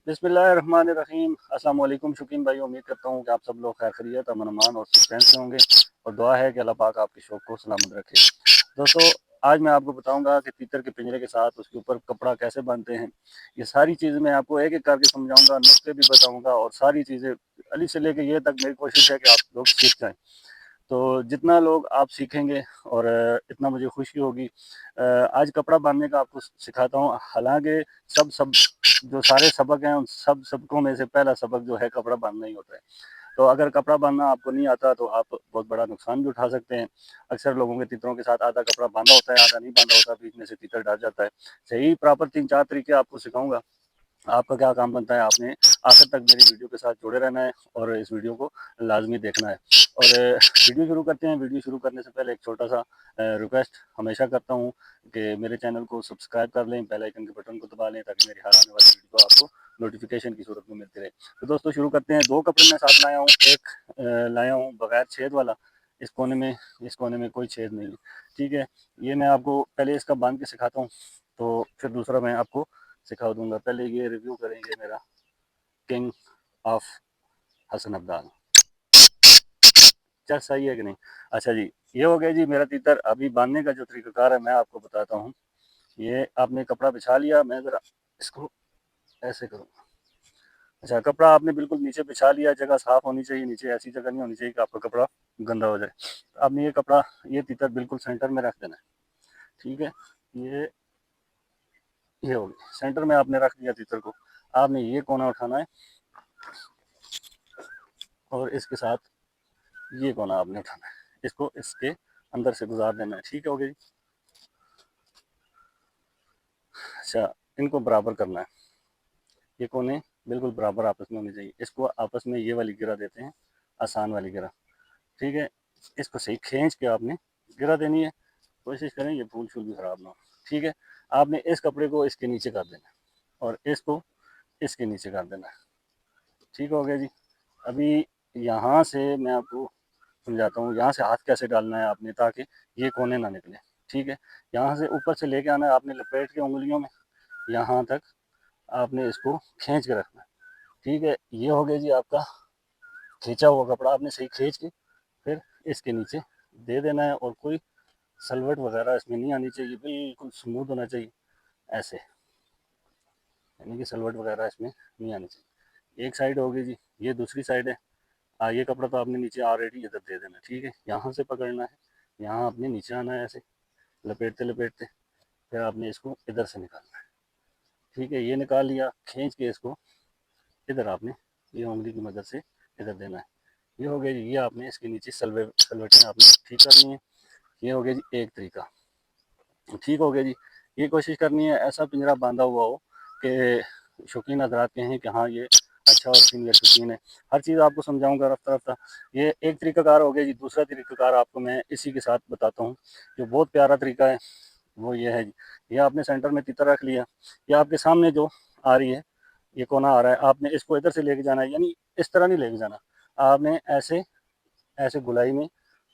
बिस्मिल्लाहिर्रहमानिर्रहीम। अस्सलाम वालेकुम शौकीन भाई, उम्मीद करता हूँ कि आप सब लोग खैर खैरियत, अमन अमान और सुकून से होंगे और दुआ है कि अल्लाह पाक आपके शौक को सलामत रखे। दोस्तों, आज मैं आपको बताऊंगा कि तीतर के पिंजरे के साथ उसके ऊपर कपड़ा कैसे बांधते हैं। ये सारी चीज़ें मैं आपको एक एक करके समझाऊंगा, नुस्खे भी बताऊंगा और सारी चीज़ें अली से लेके ये तक मेरी कोशिश है कि आप लोग सीख जाएँ। तो जितना लोग आप सीखेंगे और इतना मुझे खुशी होगी। आज कपड़ा बांधने का आपको सिखाता हूँ। हालांकि सब जो सारे सबक हैं उन सब सबकों में से पहला सबक जो है कपड़ा बांधना ही होता है। तो अगर कपड़ा बांधना आपको नहीं आता तो आप बहुत बड़ा नुकसान भी उठा सकते हैं। अक्सर लोगों के तीतरों के साथ आधा कपड़ा बांधा होता है, आधा नहीं बांधा होता, बीच में से तीतर डर जाता है। सही प्रॉपर 3-4 तरीके आपको सिखाऊंगा। आपका क्या काम बनता है, आपने आखिर तक मेरी वीडियो के साथ जुड़े रहना है और इस वीडियो को लाजमी देखना है। और वीडियो शुरू करते हैं। वीडियो शुरू करने से पहले एक छोटा सा रिक्वेस्ट हमेशा करता हूँ कि मेरे चैनल को सब्सक्राइब कर लें, बेल आइकन के बटन को दबा लें ताकि मेरी हर आने वाली वीडियो आपको नोटिफिकेशन की सूरत में मिलती रहे। तो दोस्तों शुरू करते हैं। 2 कपड़े मैं साथ लाया हूँ। एक लाया हूँ बगैर छेद वाला, इस कोने में कोई छेद नहीं है, ठीक है। ये मैं आपको पहले इसका बांध के सिखाता हूँ, तो फिर दूसरा मैं आपको सिखा दूंगा। पहले ये रिव्यू करेंगे मेरा किंग ऑफ हसन अब्दाल। क्या सही है कि नहीं? अच्छा जी, ये हो गया जी मेरा तीतर। अभी बांधने का जो तरीकाकार है मैं आपको बताता हूँ। ये आपने कपड़ा बिछा लिया, मैं ज़रा इसको ऐसे करूँगा। अच्छा, कपड़ा आपने बिल्कुल नीचे बिछा लिया, जगह साफ होनी चाहिए, नीचे ऐसी जगह नहीं होनी चाहिए कि आपका कपड़ा गंदा हो जाए। आपने ये तीतर बिल्कुल सेंटर में रख देना है, ठीक है। ये हो गया सेंटर में आपने रख दिया तीतर को। आपने ये कोना उठाना है और इसके साथ ये कोना आपने उठाना है, इसको इसके अंदर से गुजार देना है, ठीक है। हो गया जी। अच्छा, इनको बराबर करना है। ये कोने बिल्कुल बराबर आपस में होने चाहिए। इसको आपस में ये वाली गिरा देते हैं, आसान वाली गिरा, ठीक है। इसको सही खींच के आपने गिरा देनी है। कोशिश करें ये फूल शूल भी खराब ना हो, ठीक है। आपने इस कपड़े को इसके नीचे कर देना है और इसको इसके नीचे कर देना है, ठीक हो गया जी। अभी यहाँ से मैं आपको समझाता हूँ, यहाँ से हाथ कैसे डालना है आपने ताकि ये कोने ना निकले, ठीक है। यहाँ से ऊपर से लेके आना है आपने, लपेट के उंगलियों में यहाँ तक आपने इसको खींच के रखना है, ठीक है। ये हो गया जी आपका खींचा हुआ कपड़ा। आपने सही खींच के फिर इसके नीचे दे देना है और कोई सलवट वगैरह इसमें नहीं आनी चाहिए, बिल्कुल स्मूथ होना चाहिए ऐसे, यानी कि सलवट वगैरह इसमें नहीं आनी चाहिए। एक साइड हो गई जी, ये दूसरी साइड है। ये कपड़ा तो आपने नीचे ऑलरेडी इधर दे देना, ठीक है। यहाँ से पकड़ना है, यहाँ आपने नीचे आना है ऐसे लपेटते लपेटते, फिर आपने इसको इधर से निकालना है, ठीक है। ये निकाल लिया, खींच के इसको इधर आपने ये उंगली की मदद से इधर देना है। ये हो गया जी। ये आपने इसके नीचे सलवटें आपने ठीक करनी है। ये हो गया जी एक तरीका, ठीक हो गया जी। ये कोशिश करनी है ऐसा पिंजरा बांधा हुआ हो कि शौकीन हजरात कहें कि हाँ ये अच्छा और सीनियर शौकीन है। हर चीज़ आपको समझाऊंगा रफ्ता रफ्ता। ये एक तरीकाकार हो गया जी। दूसरा तरीकाकार आपको मैं इसी के साथ बताता हूँ, जो बहुत प्यारा तरीका है। वो ये है जी, ये आपने सेंटर में तीतर रख लिया। ये आपके सामने जो आ रही है, ये कोना आ रहा है, आपने इसको इधर से लेके जाना है, यानी इस तरह नहीं लेके जाना। आपने ऐसे ऐसे गुलाई में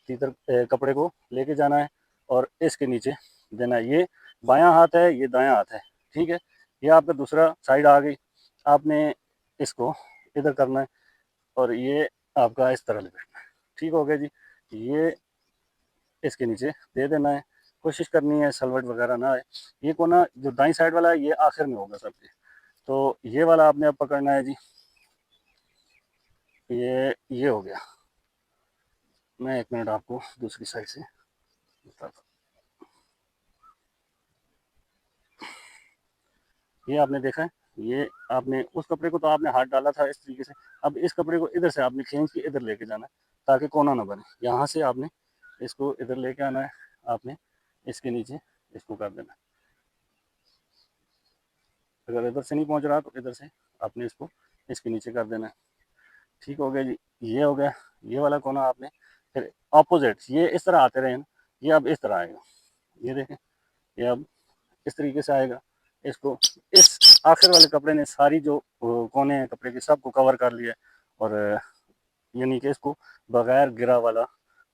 तीतर कपड़े को लेके जाना है और इसके नीचे देना है। ये बायां हाथ है, ये दायां हाथ है, ठीक है। ये आपका दूसरा साइड आ गई। आपने इसको इधर करना है और ये आपका इस तरह लपेटना है, ठीक हो गया जी। ये इसके नीचे दे देना है। कोशिश करनी है सलवट वगैरह ना आए। ये कोना जो दाई साइड वाला है ये आखिर में होगा सबके, तो ये वाला आपने अब पकड़ना है जी। ये हो गया। मैं 1 मिनट आपको दूसरी साइड से बताता हूँ। ये आपने देखा है, ये आपने उस कपड़े को तो आपने हाथ डाला था इस तरीके से। अब इस कपड़े को इधर से आपने खींच के इधर लेके जाना है ताकि कोना ना बने। यहाँ से आपने इसको इधर लेके आना है, आपने इसके नीचे इसको कर देना है। अगर इधर से नहीं पहुँच रहा तो इधर से आपने इसको इसके नीचे कर देना है, ठीक हो गया जी। ये हो गया। ये वाला कोना आपने फिर ऑपोजिट, ये इस तरह आते रहे ना, ये अब इस तरह आएगा। ये देखें, ये अब इस तरीके से आएगा। इसको इस आखिर वाले कपड़े ने सारी जो कोने हैं कपड़े के सबको कवर कर लिया और यानी कि इसको बगैर गिरा वाला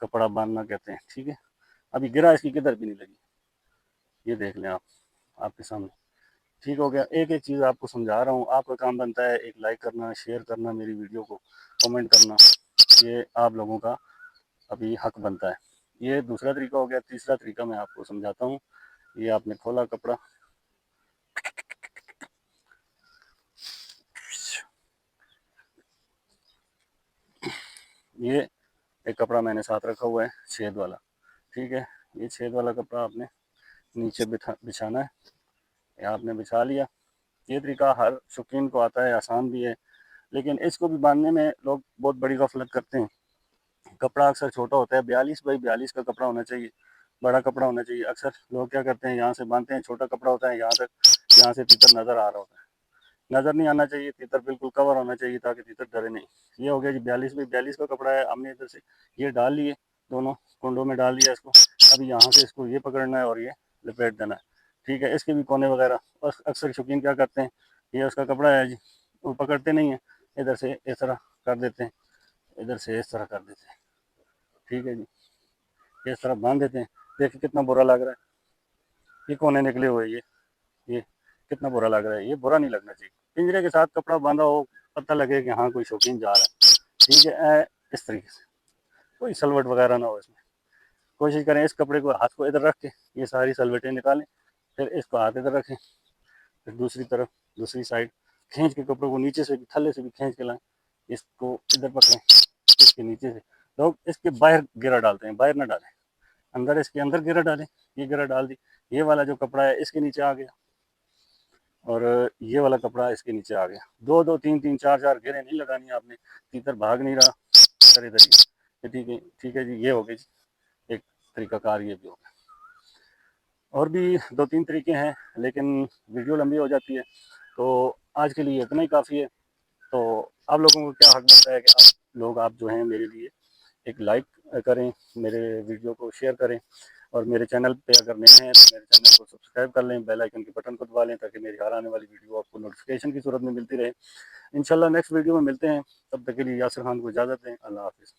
कपड़ा बांधना कहते हैं, ठीक है। अभी गिरा इसकी किधर भी नहीं लगी, ये देख लें आप आपके सामने। ٹھیک ہو گیا. ایک ایک چیز آپ کو سمجھا رہا ہوں. آپ کا کام بنتا ہے ایک لائک کرنا، شیئر کرنا میری ویڈیو کو، کمنٹ کرنا. یہ آپ لوگوں کا ابھی حق بنتا ہے. یہ دوسرا طریقہ ہو گیا. تیسرا طریقہ میں آپ کو سمجھاتا ہوں. یہ آپ نے کھولا کپڑا، یہ ایک کپڑا میں نے ساتھ رکھا ہوا ہے چھید والا. ٹھیک ہے، یہ چھید والا کپڑا آپ نے نیچے بچھانا ہے. یہ آپ نے بچھا لیا. یہ طریقہ ہر شوقین کو آتا ہے، آسان بھی ہے، لیکن اس کو بھی باندھنے میں لوگ بہت بڑی غفلت کرتے ہیں. کپڑا اکثر چھوٹا ہوتا ہے، 42x42 کا کپڑا ہونا چاہیے، بڑا کپڑا ہونا چاہیے. اکثر لوگ کیا کرتے ہیں، یہاں سے باندھتے ہیں، چھوٹا کپڑا ہوتا ہے یہاں تک، یہاں سے تیتر نظر آ رہا ہوتا ہے. نظر نہیں آنا چاہیے، تیتر بالکل کور ہونا چاہیے تاکہ تیتر ڈرے نہیں. یہ ہو گیا جی 42x42 کا کپڑا ہے. ہم نے ادھر سے یہ ڈال لیے، دونوں کنڈوں میں ڈال دیا اس کو. اب یہاں سے اس کو یہ پکڑنا ہے اور یہ لپیٹ دینا ہے. ٹھیک ہے، اس کے بھی کونے وغیرہ اکثر شوقین کیا کرتے ہیں، یہ اس کا کپڑا ہے جی، وہ پکڑتے نہیں ہیں، ادھر سے اس طرح کر دیتے ہیں، ادھر سے اس طرح کر دیتے ہیں. ٹھیک ہے جی، اس طرح باندھ دیتے ہیں. دیکھیں کتنا برا لگ رہا ہے، یہ کونے نکلے ہوئے، یہ کتنا برا لگ رہا ہے. یہ برا نہیں لگنا چاہیے. پنجرے کے ساتھ کپڑا باندھا ہو، پتہ لگے کہ ہاں کوئی شوقین جا رہا ہے. ٹھیک ہے، اس طریقے سے کوئی سلوٹ وغیرہ نہ ہو اس میں. کوشش کریں اس کپڑے کو ہاتھ کو ادھر رکھ کے یہ ساری سلوٹیں نکالیں، پھر اس کو ہاتھ ادھر رکھیں، پھر دوسری طرف دوسری سائڈ کھینچ کے کپڑے کو نیچے سے بھی تھلے سے بھی کھینچ کے لائیں. اس کو ادھر پکڑیں، اس کے نیچے سے. لوگ اس کے باہر گرہ ڈالتے ہیں، باہر نہ ڈالیں، اندر اس کے اندر گرہ ڈالیں. یہ گرہ ڈال دی، یہ والا جو کپڑا ہے اس کے نیچے آ گیا، اور یہ والا کپڑا اس کے نیچے آ گیا. دو دو تین تین چار چار گرہیں نہیں لگانی آپ نے. تیتر بھاگ نہیں رہا، ادھر ٹھیک ہے. ٹھیک ہے جی، یہ ہو گئی جی ایک طریقہ کار. یہ بھی ہو گیا. اور بھی دو تین طریقے ہیں لیکن ویڈیو لمبی ہو جاتی ہے، تو آج کے لیے اتنا ہی کافی ہے. تو آپ لوگوں کو کیا حق بنتا ہے کہ آپ جو ہیں میرے لیے ایک لائک کریں، میرے ویڈیو کو شیئر کریں، اور میرے چینل پہ اگر نئے ہیں تو میرے چینل کو سبسکرائب کر لیں، بیل آئکن کے بٹن کو دبا لیں تاکہ میری ہر آنے والی ویڈیو آپ کو نوٹیفیکیشن کی صورت میں ملتی رہے. انشاءاللہ نیکسٹ ویڈیو میں ملتے ہیں. تب تک کے لیے یاسر خان کو اجازت دیں. اللہ حافظ.